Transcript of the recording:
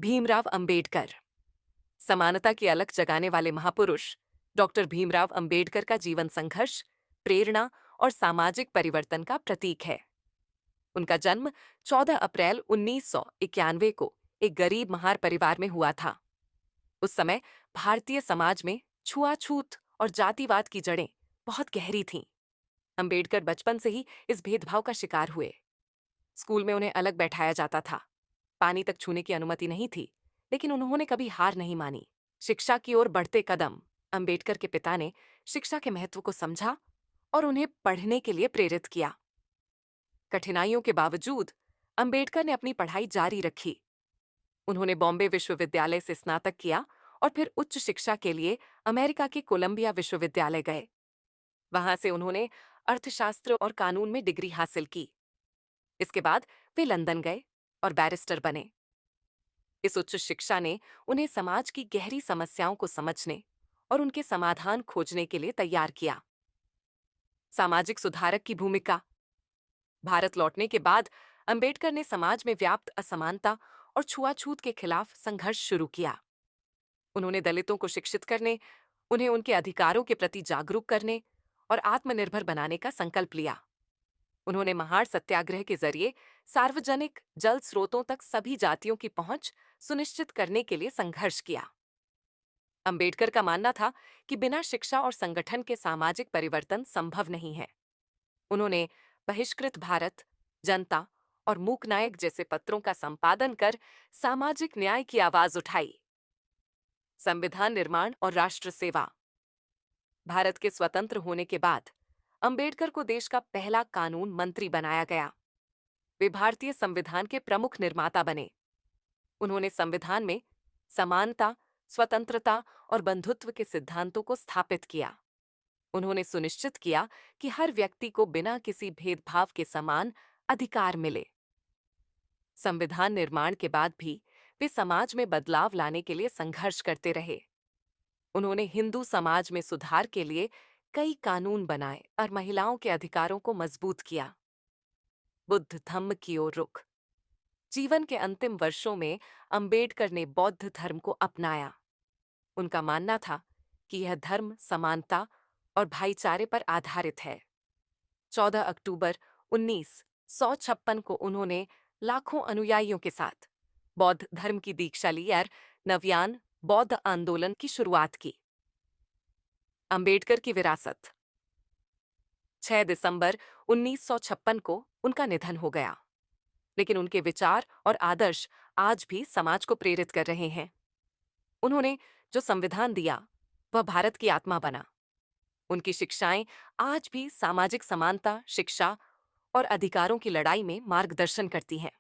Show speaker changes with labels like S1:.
S1: भीमराव अंबेडकर। समानता की अलख जगाने वाले महापुरुष डॉक्टर भीमराव अंबेडकर का जीवन संघर्ष, प्रेरणा और सामाजिक परिवर्तन का प्रतीक है। उनका जन्म 14 अप्रैल 1991 को एक गरीब महार परिवार में हुआ था। उस समय भारतीय समाज में छुआछूत और जातिवाद की जड़ें बहुत गहरी थीं। अंबेडकर बचपन से ही इस भेदभाव का शिकार हुए। स्कूल में उन्हें अलग बैठाया जाता था, पानी तक छूने की अनुमति नहीं थी, लेकिन उन्होंने कभी हार नहीं मानी। शिक्षा की ओर बढ़ते कदम। अंबेडकर के पिता ने शिक्षा के महत्व को समझा और उन्हें पढ़ने के लिए प्रेरित किया। कठिनाइयों के बावजूद अंबेडकर ने अपनी पढ़ाई जारी रखी। उन्होंने बॉम्बे विश्वविद्यालय से स्नातक किया और फिर उच्च शिक्षा के लिए अमेरिका के कोलंबिया विश्वविद्यालय गए। वहां से उन्होंने अर्थशास्त्र और कानून में डिग्री हासिल की। इसके बाद वे लंदन गए और बैरिस्टर बने। इस उच्च शिक्षा ने उन्हें समाज की गहरी समस्याओं को समझने और उनके समाधान खोजने के लिए तैयार किया। सामाजिक सुधारक की भूमिका। भारत लौटने के बाद अंबेडकर ने समाज में व्याप्त असमानता और छुआछूत के खिलाफ संघर्ष शुरू किया। उन्होंने दलितों को शिक्षित करने, उन्हें उनके अधिकारों के प्रति जागरूक करने और आत्मनिर्भर बनाने का संकल्प लिया। उन्होंने महाड़ सत्याग्रह के जरिए सार्वजनिक जल स्रोतों तक सभी जातियों की पहुंच सुनिश्चित करने के लिए संघर्ष किया। अंबेडकर का मानना था कि बिना शिक्षा और संगठन के सामाजिक परिवर्तन संभव नहीं है। उन्होंने बहिष्कृत भारत, जनता और मूक नायक जैसे पत्रों का संपादन कर सामाजिक न्याय की आवाज उठाई। संविधान निर्माण और राष्ट्र सेवा। भारत के स्वतंत्र होने के बाद अंबेडकर को देश का पहला कानून मंत्री बनाया गया। वे भारतीय संविधान के प्रमुख निर्माता बने। उन्होंने संविधान में समानता, स्वतंत्रता और बंधुत्व के सिद्धांतों को स्थापित किया। उन्होंने सुनिश्चित किया कि हर व्यक्ति को बिना किसी भेदभाव के समान अधिकार मिले। संविधान निर्माण के बाद भी वे समाज में बदलाव लाने के लिए संघर्ष करते रहे। उन्होंने हिंदू समाज में सुधार के लिए कई कानून बनाए और महिलाओं के अधिकारों को मजबूत किया। बुद्ध धम्म की ओर रुख। जीवन के अंतिम वर्षों में अंबेडकर ने बौद्ध धर्म को अपनाया। उनका मानना था कि यह धर्म समानता और भाईचारे पर आधारित है। 14 अक्टूबर 1956 को उन्होंने लाखों अनुयायियों के साथ बौद्ध धर्म की दीक्षा ली और नवयान बौद्ध आंदोलन की शुरुआत की। अंबेडकर की विरासत। 6 दिसंबर 1956 को उनका निधन हो गया, लेकिन उनके विचार और आदर्श आज भी समाज को प्रेरित कर रहे हैं। उन्होंने जो संविधान दिया, वह भारत की आत्मा बना। उनकी शिक्षाएं आज भी सामाजिक समानता, शिक्षा और अधिकारों की लड़ाई में मार्गदर्शन करती हैं।